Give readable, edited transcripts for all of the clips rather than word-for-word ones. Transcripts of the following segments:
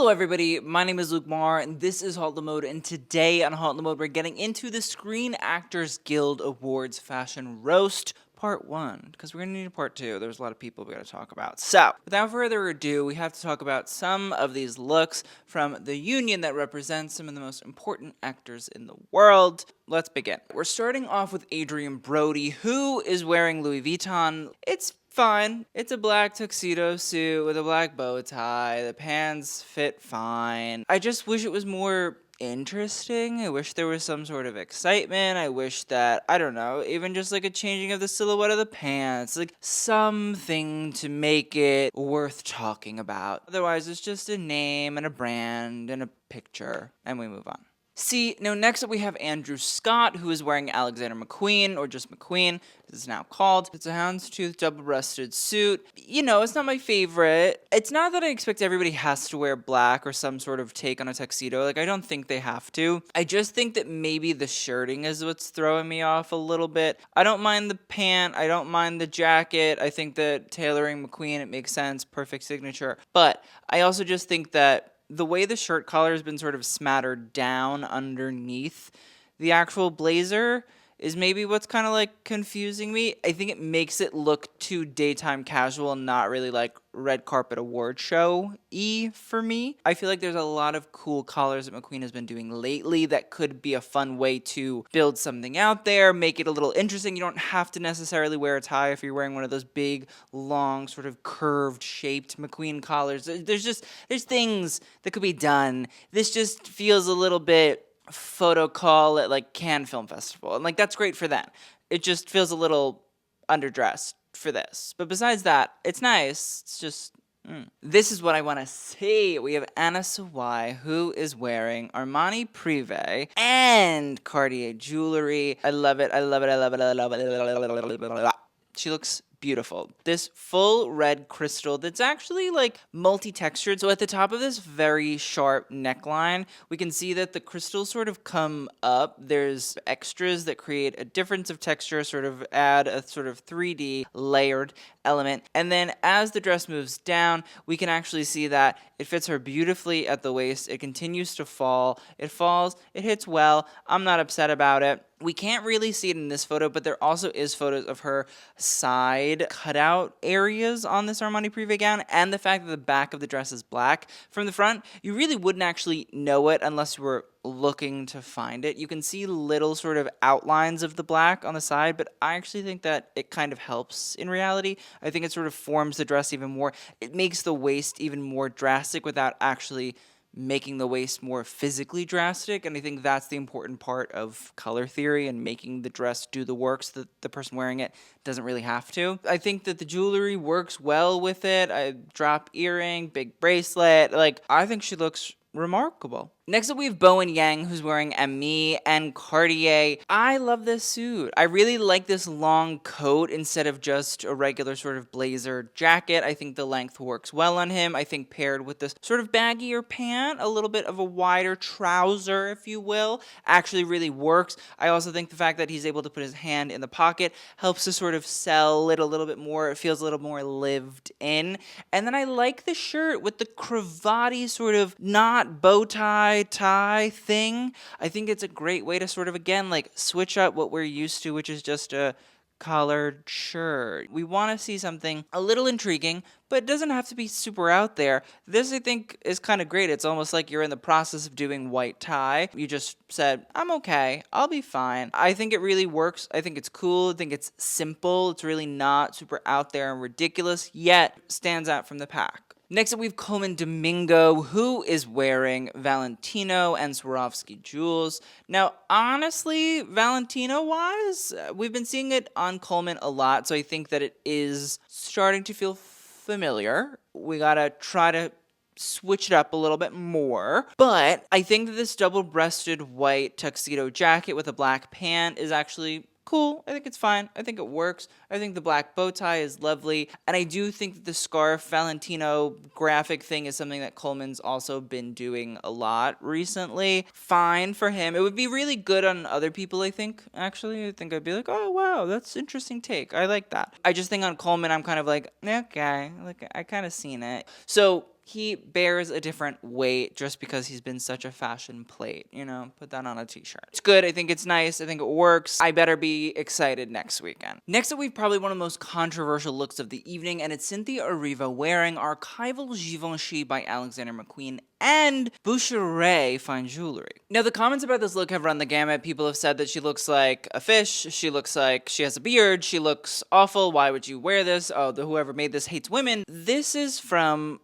Hello everybody, my name is Luke Marr, and this is Halt the Mode, and today on Halt the Mode we're getting into the Screen Actors Guild Awards Fashion Roast Part 1, because we're going to need a Part 2. There's a lot of people we got to talk about. So, without further ado, we have to talk about some of these looks from the union that represents some of the most important actors in the world. Let's begin. We're starting off with Adrien Brody, who is wearing Louis Vuitton. It's fine. It's a black tuxedo suit with a black bow tie. The pants fit fine. I just wish it was more interesting. I wish there was some sort of excitement. I wish that, I don't know, even just like a changing of the silhouette of the pants, like something to make it worth talking about. Otherwise, it's just a name and a brand and a picture, and we move on. Now next up we have Andrew Scott, who is wearing Alexander McQueen, or just McQueen, as it's now called. It's a houndstooth double-breasted suit. You know, it's not my favorite. It's not that I expect everybody has to wear black or some sort of take on a tuxedo. Like, I don't think they have to. I just think that maybe the shirting is what's throwing me off a little bit. I don't mind the pant. I don't mind the jacket. I think that tailoring McQueen, it makes sense. Perfect signature. But I also just think that the way the shirt collar has been sort of smattered down underneath the actual blazer is maybe what's kind of like confusing me. I think it makes it look too daytime casual and not really like red carpet award show-y for me. I feel like there's a lot of cool collars that McQueen has been doing lately that could be a fun way to build something out there, make it a little interesting. You don't have to necessarily wear a tie if you're wearing one of those big, long, sort of curved shaped McQueen collars. There's things that could be done. This just feels a little bit photo call at like Cannes Film Festival, and like that's great for them. It just feels a little underdressed for this, but besides that, it's nice. It's just This is what I want to see. We have Anna Sawai, who is wearing Armani Privé and Cartier jewelry. I love it. I love it. I love it. I love it. She looks beautiful. This full red crystal that's actually like multi-textured. So at the top of this very sharp neckline, we can see that the crystals sort of come up. There's extras that create a difference of texture, sort of add a sort of 3D layered element. And then as the dress moves down, we can actually see that it fits her beautifully at the waist. It continues to fall. It falls. It hits well. I'm not upset about it. We can't really see it in this photo, but there also is photos of her side cutout areas on this Armani Privé gown, and the fact that the back of the dress is black. From the front, you really wouldn't actually know it unless you were looking to find it. You can see little sort of outlines of the black on the side, but I actually think that it kind of helps in reality. I think it sort of forms the dress even more. It makes the waist even more drastic without actually making the waist more physically drastic, and I think that's the important part of color theory and making the dress do the work so that the person wearing it doesn't really have to. I think that the jewelry works well with it. I drop earring, big bracelet. Like, I think she looks remarkable. Next up, we have Bowen Yang, who's wearing ME and Cartier. I love this suit. I really like this long coat instead of just a regular sort of blazer jacket. I think the length works well on him. I think paired with this sort of baggier pant, a little bit of a wider trouser, if you will, actually really works. I also think the fact that he's able to put his hand in the pocket helps to sort of sell it a little bit more. It feels a little more lived in. And then I like the shirt with the cravat-y sort of not bow tie thing. I think it's a great way to sort of, again, like switch up what we're used to, which is just a collared shirt. We want to see something a little intriguing, but it doesn't have to be super out there. This, I think, is kind of great. It's almost like you're in the process of doing white tie. You just said, I'm okay. I'll be fine. I think it really works. I think it's cool. I think it's simple. It's really not super out there and ridiculous, yet stands out from the pack. Next up, we have Colman Domingo, who is wearing Valentino and Sawrovski jewels. Now, honestly, Valentino-wise, we've been seeing it on Colman a lot, so I think that it is starting to feel familiar. We gotta try to switch it up a little bit more. But I think that this double-breasted white tuxedo jacket with a black pant is actually cool. I think it's fine. I think it works. I think the black bow tie is lovely. And I do think that the scarf Valentino graphic thing is something that Colman's also been doing a lot recently. Fine for him. It would be really good on other people, I think, actually. I think I'd be like, oh, wow, that's an interesting take. I like that. I just think on Colman, I'm kind of like, okay, like I kind of seen it. So he bears a different weight just because he's been such a fashion plate, you know? Put that on a t-shirt. It's good. I think it's nice. I think it works. I better be excited next weekend. Next up, we've probably one of the most controversial looks of the evening, and it's Cynthia Erivo wearing archival Givenchy by Alexander McQueen and Bucherer fine jewelry. Now, the comments about this look have run the gamut. People have said that she looks like a fish, she looks like she has a beard, she looks awful, why would you wear this? Oh, whoever made this hates women. This is from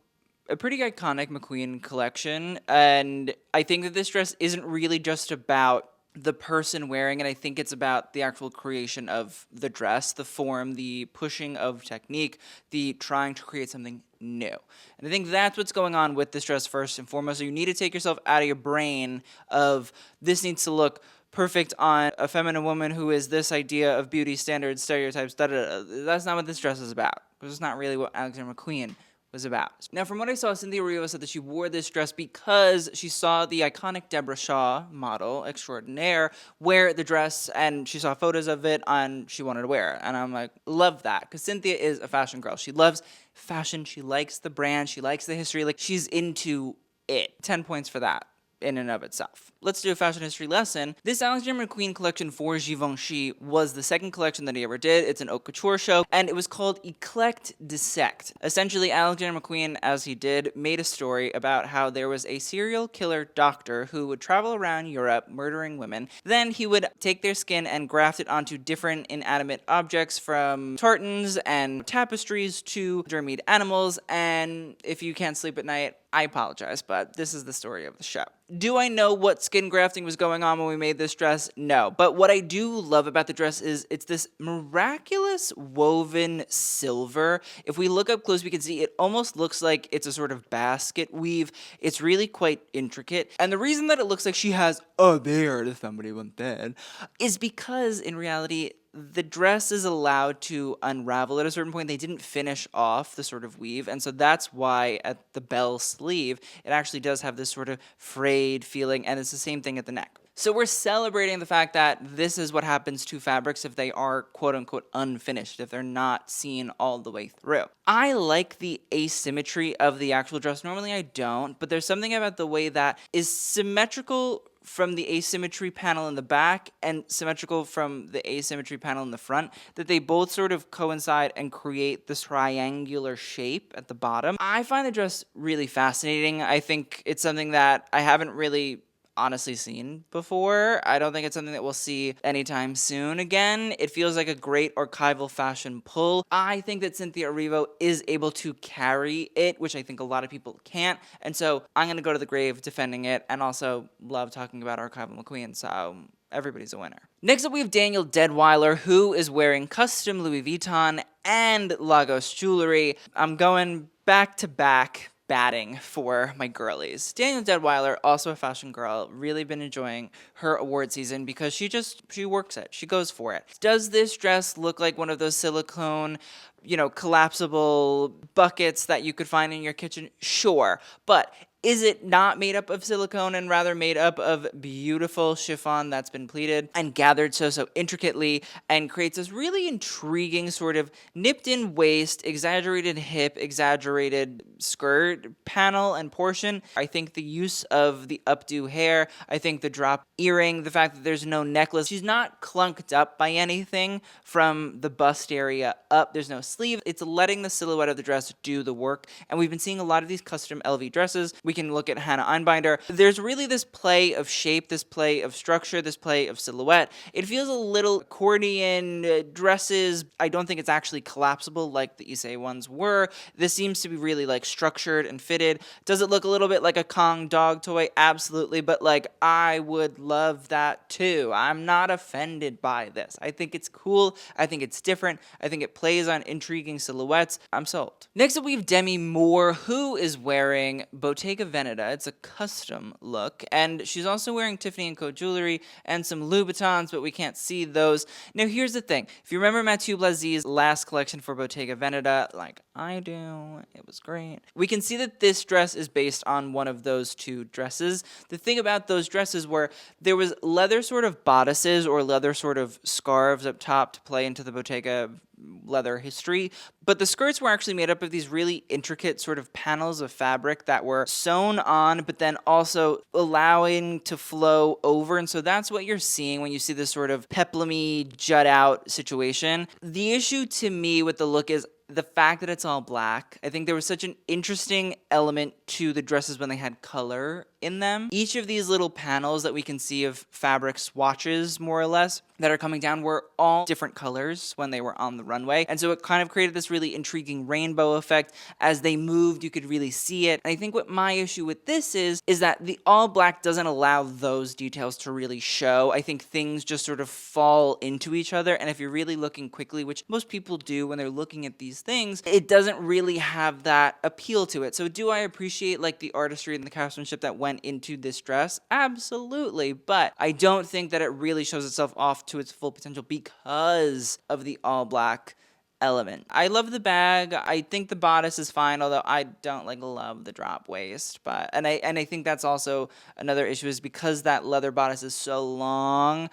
a pretty iconic McQueen collection, and I think that this dress isn't really just about the person wearing it. I think it's about the actual creation of the dress, the form, the pushing of technique, the trying to create something new. And I think that's what's going on with this dress first and foremost. So you need to take yourself out of your brain of this needs to look perfect on a feminine woman who is this idea of beauty standards, stereotypes, That's not what this dress is about. It's not really what Alexander McQueen was about. Now, from what I saw, Cynthia Erivo said that she wore this dress because she saw the iconic Deborah Shaw model extraordinaire wear the dress, and she saw photos of it, and she wanted to wear it. And I'm like, love that, because Cynthia is a fashion girl. She loves fashion. She likes the brand. She likes the history. Like, she's into it. 10 points for that in and of itself. Let's do a fashion history lesson. This Alexander McQueen collection for Givenchy was the second collection that he ever did. It's an haute couture show, and it was called Eclect Dissect. Essentially, Alexander McQueen, as he did, made a story about how there was a serial killer doctor who would travel around Europe murdering women. Then he would take their skin and graft it onto different inanimate objects, from tartans and tapestries to germinated animals, and if you can't sleep at night, I apologize, but this is the story of the show. Do I know what skin grafting was going on when we made this dress? No. But what I do love about the dress is it's this miraculous woven silver. If we look up close, we can see it almost looks like it's a sort of basket weave. It's really quite intricate. And the reason that it looks like she has a beard, if somebody went dead, is because in reality, the dress is allowed to unravel at a certain point. They didn't finish off the sort of weave, and so that's why at the bell sleeve, it actually does have this sort of frayed feeling, and it's the same thing at the neck. So we're celebrating the fact that this is what happens to fabrics if they are quote-unquote unfinished, if they're not seen all the way through. I like the asymmetry of the actual dress. Normally I don't, but there's something about the way that is symmetrical from the asymmetry panel in the back and symmetrical from the asymmetry panel in the front, that they both sort of coincide and create this triangular shape at the bottom. I find the dress really fascinating. I think it's something that I haven't really honestly seen before. I don't think it's something that we'll see anytime soon again. It feels like a great archival fashion pull. I think that Cynthia Erivo is able to carry it, which I think a lot of people can't. And so I'm going to go to the grave defending it, and also love talking about archival McQueen. So everybody's a winner. Next up, we have Danielle Deadwyler, who is wearing custom Louis Vuitton and Lagos jewelry. I'm going back to back batting for my girlies. Danielle Deadwyler, also a fashion girl, really been enjoying her award season because she works it. She goes for it. Does this dress look like one of those silicone, collapsible buckets that you could find in your kitchen? Sure. But is it not made up of silicone and rather made up of beautiful chiffon that's been pleated and gathered so intricately and creates this really intriguing sort of nipped in waist, exaggerated hip, exaggerated skirt panel and portion? I think the use of the updo hair, I think the drop earring, the fact that there's no necklace. She's not clunked up by anything from the bust area up. There's no sleeve. It's letting the silhouette of the dress do the work. And we've been seeing a lot of these custom LV dresses. We can look at Hannah Einbinder. There's really this play of shape, this play of structure, this play of silhouette. It feels a little accordion dresses. I don't think it's actually collapsible like the Issei ones were. This seems to be really like structured and fitted. Does it look a little bit like a Kong dog toy? Absolutely. But like, I would love that too. I'm not offended by this. I think it's cool. I think it's different. I think it plays on intriguing silhouettes. I'm sold. Next up, we have Demi Moore, who is wearing Bottega Veneta. It's a custom look, and she's also wearing Tiffany & Co. jewelry and some Louboutins, but we can't see those. Now, here's the thing. If you remember Mathieu Blazy's last collection for Bottega Veneta, like I do, it was great. We can see that this dress is based on one of those two dresses. The thing about those dresses were there was leather sort of bodices or leather sort of scarves up top to play into the Bottega leather history. But the skirts were actually made up of these really intricate sort of panels of fabric that were sewn on, but then also allowing to flow over. And so that's what you're seeing when you see this sort of peplumy jut out situation. The issue to me with the look is the fact that it's all black. I think there was such an interesting element to the dresses when they had color in them. Each of these little panels that we can see of fabric swatches, more or less, that are coming down were all different colors when they were on the runway. And so it kind of created this really intriguing rainbow effect. As they moved, you could really see it. And I think what my issue with this is that the all black doesn't allow those details to really show. I think things just sort of fall into each other. And if you're really looking quickly, which most people do when they're looking at these things, it doesn't really have that appeal to it. So do I appreciate like the artistry and the craftsmanship that went into this dress? Absolutely. But I don't think that it really shows itself off to its full potential because of the all black element. I love the bag. I think the bodice is fine, although I don't like love the drop waist. But and I think that's also another issue, is because that leather bodice is so long,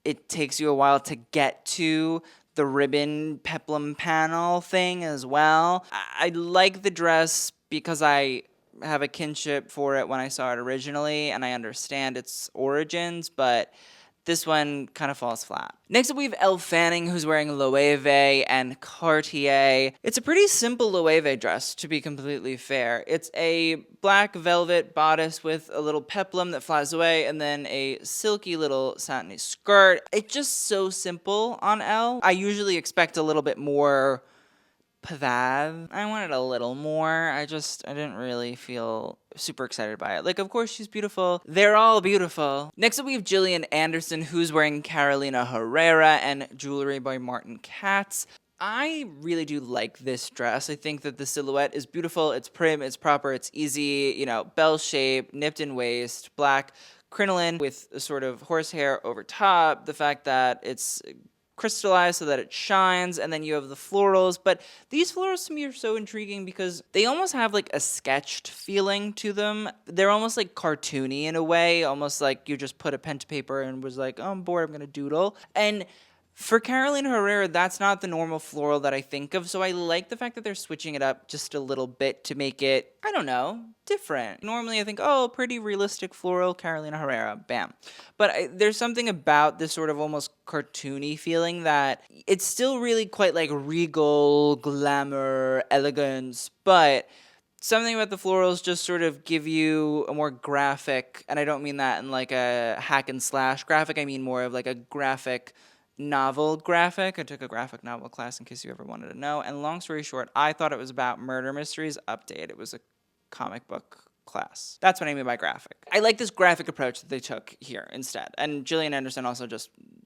it takes you a while to get to the ribbon peplum panel thing as well. I like the dress because I have a kinship for it when I saw it originally, and I understand its origins, but this one kind of falls flat. Next up, we have Elle Fanning, who's wearing Loewe and Cartier. It's a pretty simple Loewe dress, to be completely fair. It's a black velvet bodice with a little peplum that flies away, and then a silky little satiny skirt. It's just so simple on Elle. I usually expect a little bit more pizzazz. I wanted a little more. I didn't really feel super excited by it. Like, of course she's beautiful. They're all beautiful. Next up, we have Gillian Anderson, who's wearing Carolina Herrera and jewelry by Martin Katz. I really do like this dress. I think that the silhouette is beautiful. It's prim, it's proper, it's easy, you know, bell shape, nipped in waist, black crinoline with a sort of horsehair over top. The fact that it's crystallized so that it shines, and then you have the florals. But these florals to me are so intriguing because they almost have like a sketched feeling to them. They're almost like cartoony in a way, almost like you just put a pen to paper and was like, oh, I'm bored, I'm gonna doodle. And for Carolina Herrera, that's not the normal floral that I think of, so I like the fact that they're switching it up just a little bit to make it, I don't know, different. Normally I think, oh, pretty realistic floral, Carolina Herrera, bam. But there's something about this sort of almost cartoony feeling that it's still really quite like regal, glamour, elegance, but something about the florals just sort of give you a more graphic, and I don't mean that in like a hack and slash graphic, I mean more of like a graphic novel graphic. I took a graphic novel class in case you ever wanted to know. And long story short, I thought it was about Murder Mysteries Update. It was a comic book class. That's what I mean by graphic. I like this graphic approach that they took here instead. And Gillian Anderson also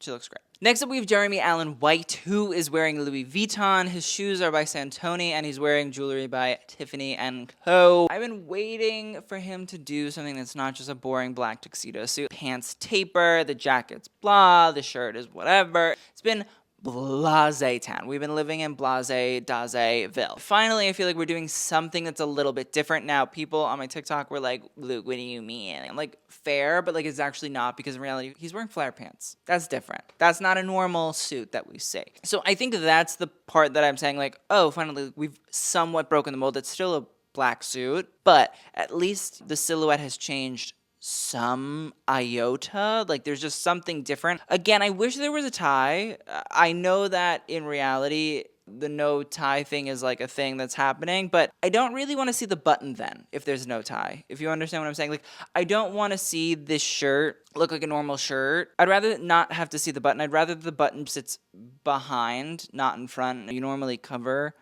she looks great. Next up, we have Jeremy Allen White, who is wearing Louis Vuitton. His shoes are by Santoni, and he's wearing jewelry by Tiffany and Co. I've been waiting for him to do something that's not just a boring black tuxedo suit. Pants taper, the jacket's blah, the shirt is whatever. It's been blase town. We've been living in blase Dazeville. Finally, I feel like we're doing something that's a little bit different now. People on my TikTok were like, Luke, what do you mean? I'm like, fair, but like it's actually not, because in reality, he's wearing flare pants. That's different. That's not a normal suit that we see. So I think that's the part that I'm saying, like, oh, finally, we've somewhat broken the mold. It's still a black suit, but at least the silhouette has changed some iota. Like, there's just something different. Again, I wish there was a tie. I know that in reality, the no tie thing is like a thing that's happening, but I don't really want to see the button then if there's no tie. If you understand what I'm saying, like, I don't want to see this shirt look like a normal shirt. I'd rather not have to see the button. I'd rather the button sits behind, not in front. You normally cover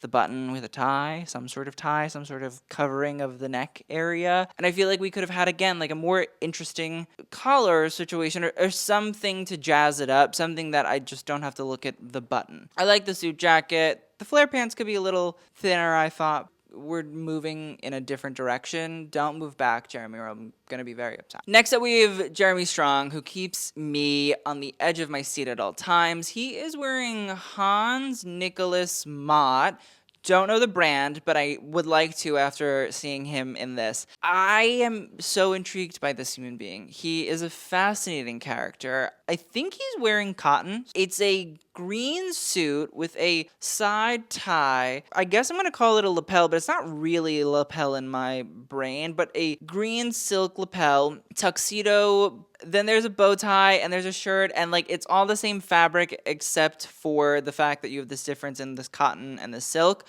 the button with a tie, some sort of covering of the neck area. And I feel like we could have had, again, like a more interesting collar situation or something to jazz it up, something that I just don't have to look at the button. I like the suit jacket. The flare pants could be a little thinner, I thought. We're moving in a different direction. Don't move back, Jeremy, or I'm going to be very upset. Next up, we have Jeremy Strong, who keeps me on the edge of my seat at all times. He is wearing Hans Nicholas Mott. Don't know the brand, but I would like to after seeing him in this. I am so intrigued by this human being. He is a fascinating character. I think he's wearing cotton. It's a green suit with a side tie. I guess I'm going to call it a lapel, but it's not really a lapel in my brain, but a green silk lapel, tuxedo. Then there's a bow tie and there's a shirt, and like it's all the same fabric except for the fact that you have this difference in this cotton and the silk.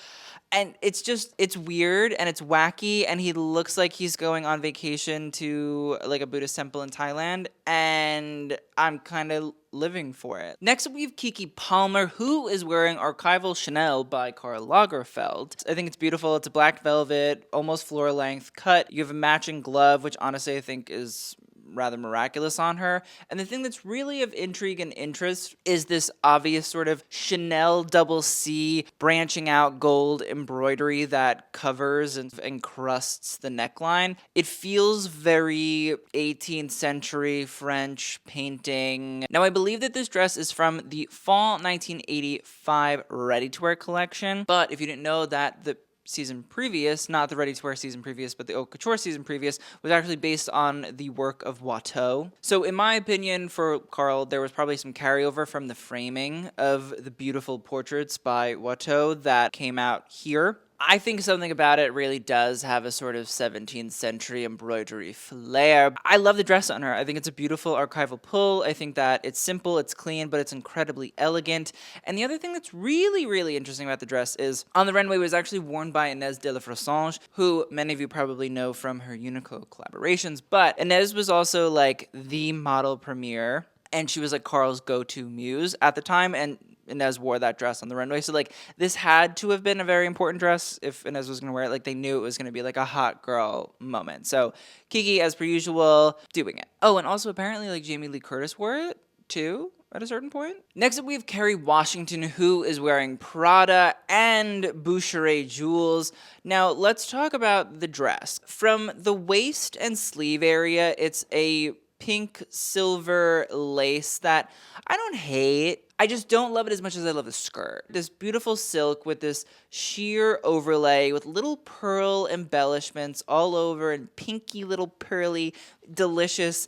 And it's weird and it's wacky, and he looks like he's going on vacation to like a Buddhist temple in Thailand, and I'm kind of living for it. Next up, we have Keke Palmer, who is wearing Archival Chanel by Karl Lagerfeld. I think it's beautiful. It's a black velvet, almost floor length cut. You have a matching glove, which honestly I think is rather miraculous on her. And the thing that's really of intrigue and interest is this obvious sort of Chanel double C branching out gold embroidery that covers and encrusts the neckline. It feels very 18th century French painting. Now, I believe that this dress is from the fall 1985 ready-to-wear collection, but if you didn't know that, the season previous, not the ready-to-wear season previous, but the haute couture season previous, was actually based on the work of Watteau. So in my opinion, for Karl, there was probably some carryover from the framing of the beautiful portraits by Watteau that came out here. I think something about it really does have a sort of 17th century embroidery flair. I love the dress on her. I think it's a beautiful archival pull. I think that it's simple, it's clean, but it's incredibly elegant. And the other thing that's really, really interesting about the dress is on the runway, it was actually worn by Inès de la Fressange, who many of you probably know from her Uniqlo collaborations. But Inès was also like the model premiere, and she was like Karl's go-to muse at the time, and Inez wore that dress on the runway. So, like, this had to have been a very important dress if Inez was going to wear it. Like, they knew it was going to be, like, a hot girl moment. So, Keke, as per usual, doing it. Oh, and also, apparently, like, Jamie Lee Curtis wore it, too, at a certain point. Next up, we have Kerry Washington, who is wearing Prada and Bucherer jewels. Now, let's talk about the dress. From the waist and sleeve area, it's a pink silver lace that I don't hate. I just don't love it as much as I love the skirt. This beautiful silk with this sheer overlay with little pearl embellishments all over and pinky little pearly, delicious,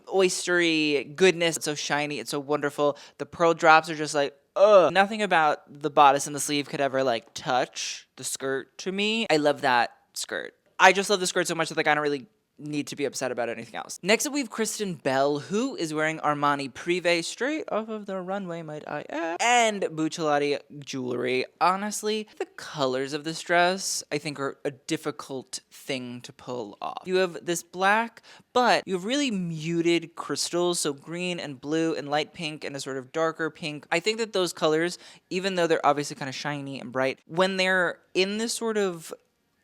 oystery goodness. It's so shiny. It's so wonderful. The pearl drops are just like, ugh. Nothing about the bodice and the sleeve could ever like touch the skirt to me. I love that skirt. I just love the skirt so much that like I don't really need to be upset about anything else. Next up, we have Kristen Bell, who is wearing Armani Privé straight off of the runway, might I add, and Buccellati jewelry. Honestly, the colors of this dress, I think, are a difficult thing to pull off. You have this black, but you have really muted crystals, so green and blue and light pink and a sort of darker pink. I think that those colors, even though they're obviously kind of shiny and bright, when they're in this sort of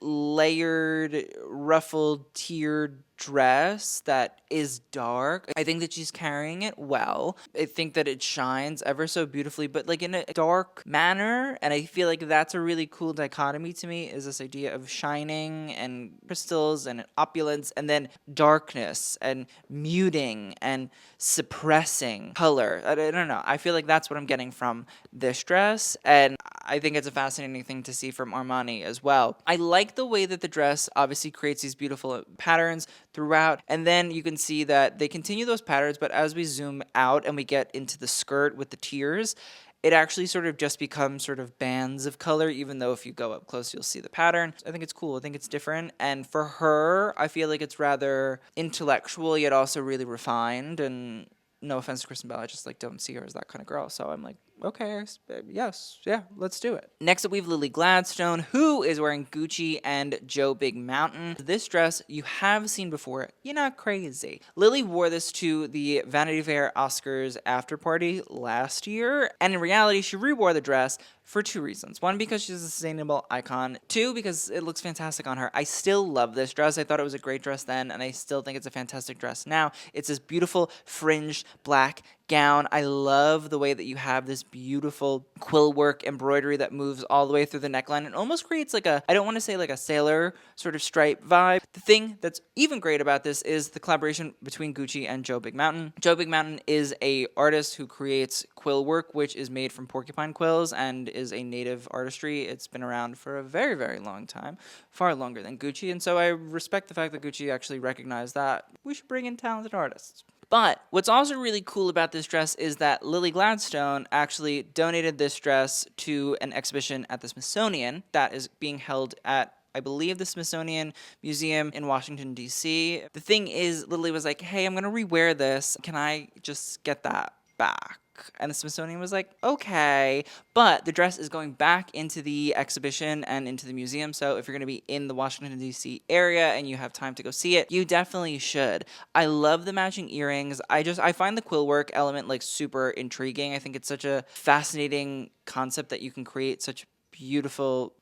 layered, ruffled, tiered dress that is dark, I think that she's carrying it well. I think that it shines ever so beautifully, but like in a dark manner, and I feel like that's a really cool dichotomy to me, is this idea of shining and crystals and opulence, and then darkness and muting and suppressing color. I don't know. I feel like that's what I'm getting from this dress, and I think it's a fascinating thing to see from Armani as well. I like the way that the dress obviously creates these beautiful patterns throughout, and then you can see that they continue those patterns, but as we zoom out and we get into the skirt with the tiers, it actually sort of just becomes sort of bands of color, even though if you go up close, you'll see the pattern. I think it's cool. I think it's different. And for her, I feel like it's rather intellectual, yet also really refined. And no offense to Kristen Bell, I just like don't see her as that kind of girl. So I'm like, okay, yes, yeah, let's do it. Next up, we have Lily Gladstone, who is wearing Gucci and Joe Big Mountain. This dress you have seen before. You're not crazy. Lily wore this to the Vanity Fair Oscars after party last year, and in reality, she rewore the dress for two reasons. One, because she's a sustainable icon. Two, because it looks fantastic on her. I still love this dress. I thought it was a great dress then, and I still think it's a fantastic dress now. It's this beautiful fringed black gown. I love the way that you have this beautiful quill work embroidery that moves all the way through the neckline. It almost creates like a, I don't want to say like a sailor sort of stripe vibe. The thing that's even great about this is the collaboration between Gucci and Joe Big Mountain. Joe Big Mountain is a artist who creates quill work, which is made from porcupine quills and is a native artistry. It's been around for a very, very long time, far longer than Gucci. And so I respect the fact that Gucci actually recognized that we should bring in talented artists. But what's also really cool about this dress is that Lily Gladstone actually donated this dress to an exhibition at the Smithsonian that is being held at, I believe, the Smithsonian Museum in Washington, D.C. The thing is, Lily was like, hey, I'm going to rewear this. Can I just get that back? And the Smithsonian was like, okay. But the dress is going back into the exhibition and into the museum. So if you're going to be in the Washington, D.C. area and you have time to go see it, you definitely should. I love the matching earrings. I find the quill work element like super intriguing. I think it's such a fascinating concept that you can create such beautiful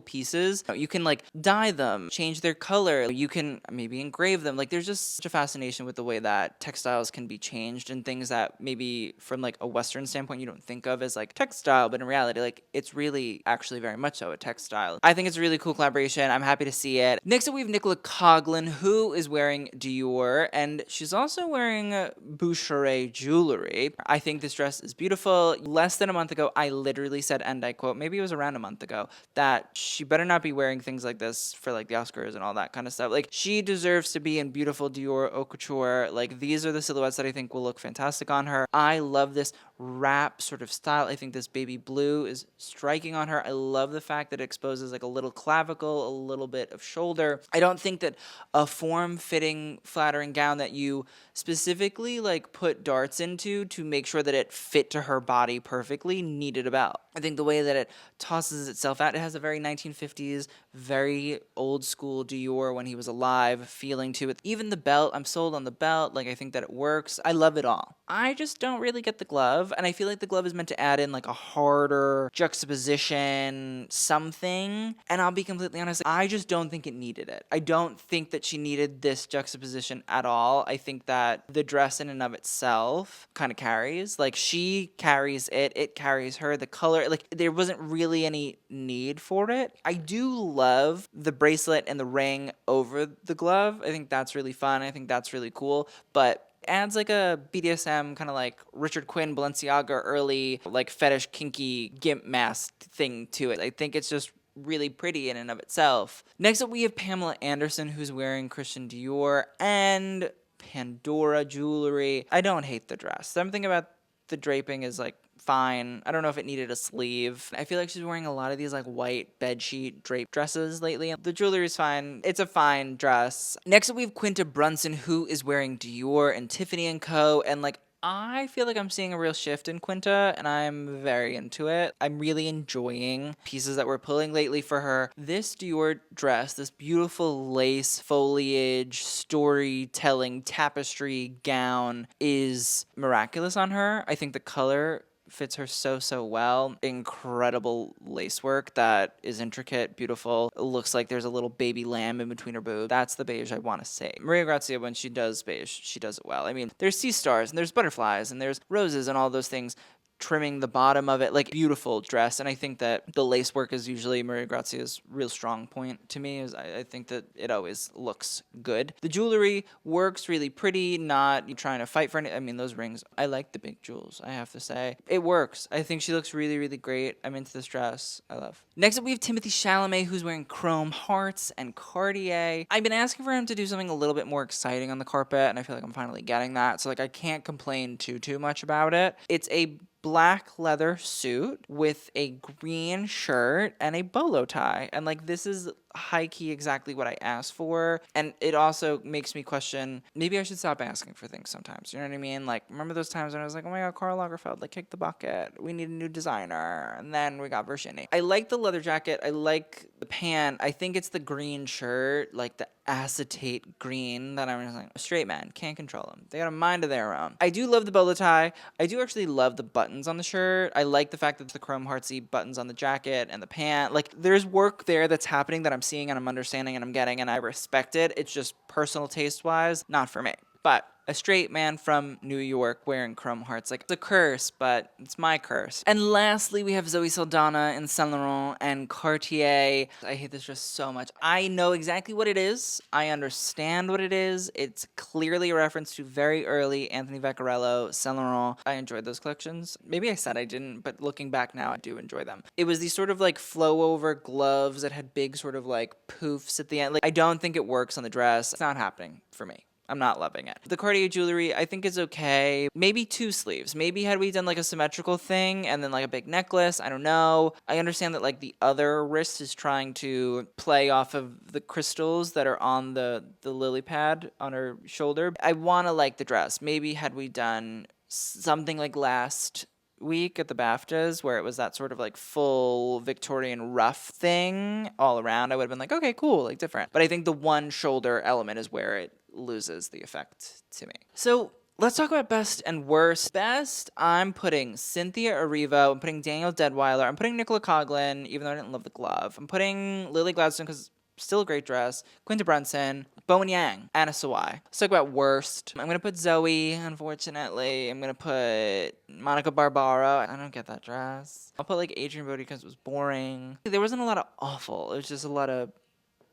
pieces. You can like dye them, change their color. You can maybe engrave them. Like there's just such a fascination with the way that textiles can be changed and things that maybe from like a Western standpoint you don't think of as like textile, but in reality like it's really actually very much so a textile. I think it's a really cool collaboration. I'm happy to see it. Next up we have Nicola Coughlan, who is wearing Dior, and she's also wearing Bucherer jewelry. I think this dress is beautiful. Less than a month ago I literally said, and I quote, maybe it was around a month ago, that she better not be wearing things like this for like the Oscars and all that kind of stuff. Like she deserves to be in beautiful Dior haute couture. Like these are the silhouettes that I think will look fantastic on her. I love this wrap sort of style. I think this baby blue is striking on her. I love the fact that it exposes like a little clavicle, a little bit of shoulder. I don't think that a form-fitting, flattering gown that you specifically like put darts into to make sure that it fit to her body perfectly needed a belt. I think the way that it tosses itself out, it has a very 1950s, very old school Dior when he was alive feeling to it. Even the belt, I'm sold on the belt. Like I think that it works. I love it all. I just don't really get the glove, and I feel like the glove is meant to add in like a harder juxtaposition something, and I'll be completely honest, I just don't think it needed it. I don't think that she needed this juxtaposition at all. I think that the dress in and of itself kind of carries. Like she carries it carries her, the color, like there wasn't really any need for it. I do love the bracelet and the ring over the glove. I think that's really fun. I think that's really cool, but adds like a BDSM kind of like Richard Quinn, Balenciaga early like fetish kinky gimp mask thing to it. I think it's just really pretty in and of itself. Next up we have Pamela Anderson, who's wearing Christian Dior and Pandora jewelry. I don't hate the dress. Something about the draping is like fine. I don't know if it needed a sleeve. I feel like she's wearing a lot of these like white bedsheet drape dresses lately. The jewelry is fine. It's a fine dress. Next up we have Quinta Brunson, who is wearing Dior and Tiffany & Co. And like I feel like I'm seeing a real shift in Quinta, and I'm very into it. I'm really enjoying pieces that we're pulling lately for her. This Dior dress, this beautiful lace, foliage, storytelling, tapestry gown is miraculous on her. I think the color fits her so well. Incredible lace work that is intricate, beautiful. It looks like there's a little baby lamb in between her boobs. That's the beige I want to say. Maria Grazia, when she does beige, she does it well. I mean, there's sea stars and there's butterflies and there's roses and all those things trimming the bottom of it, like beautiful dress. And I think that the lace work is usually Maria Grazia's real strong point to me. Is I think that it always looks good. The jewelry works really pretty, not you trying to fight for it. I mean, those rings, I like the big jewels, I have to say. It works. I think she looks really great. I'm into this dress. I love. Next up, we have Timothée Chalamet, who's wearing chrome hearts and Cartier. I've been asking for him to do something a little bit more exciting on the carpet, and I feel like I'm finally getting that. So like I can't complain too much about it. It's a black leather suit with a green shirt and a bolo tie. And like this is high-key exactly what I asked for. And it also makes me question, maybe I should stop asking for things sometimes. You know what I mean? Like, remember those times when I was like, oh my God, Karl Lagerfeld, like, kick the bucket. We need a new designer. And then we got Virginie. I like the leather jacket. I like the pant. I think it's the green shirt, like the acetate green that I'm just like, straight men, can't control them. They got a mind of their own. I do love the bolo tie. I do actually love the buttons on the shirt. I like the fact that the chrome heartsy buttons on the jacket and the pant. Like, there's work there that's happening that I'm seeing and I'm understanding and I'm getting, and I respect it. It's just personal taste-wise, not for me. But a straight man from New York wearing chrome hearts, like, it's a curse, but it's my curse. And lastly, we have Zoe Saldana in Saint Laurent and Cartier. I hate this dress so much. I know exactly what it is. I understand what it is. It's clearly a reference to very early Anthony Vaccarello, Saint Laurent. I enjoyed those collections. Maybe I said I didn't, but looking back now, I do enjoy them. It was these sort of like flow over gloves that had big sort of like poofs at the end. Like, I don't think it works on the dress. It's not happening for me. I'm not loving it. The Cartier jewelry, I think is okay. Maybe 2 sleeves. Maybe had we done like a symmetrical thing and then like a big necklace. I don't know. I understand that like the other wrist is trying to play off of the crystals that are on the lily pad on her shoulder. I want to like the dress. Maybe had we done something like last week at the BAFTAs where it was that sort of like full Victorian rough thing all around, I would have been like, okay, cool, like different. But I think the one shoulder element is where it loses the effect to me. So let's talk about best and worst. Best, I'm putting Cynthia Erivo, I'm putting Danielle Deadwyler, I'm putting Nicola Coughlin, even though I didn't love the glove. I'm putting Lily Gladstone because still a great dress. Quinta Brunson, Bowen Yang, Anna Sawai. Let's talk about worst. I'm going to put Zoe, unfortunately. I'm going to put Monica Barbaro. I don't get that dress. I'll put like Adrien Brody because it was boring. There wasn't a lot of awful. It was just a lot of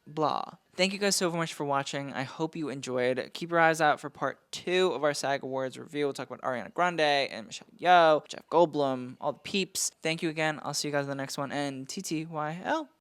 blah. Thank you guys so much for watching. I hope you enjoyed. Keep your eyes out for part 2 of our SAG Awards review. We'll talk about Ariana Grande and Michelle Yeoh, Jeff Goldblum, all the peeps. Thank you again. I'll see you guys in the next one. And TTYL.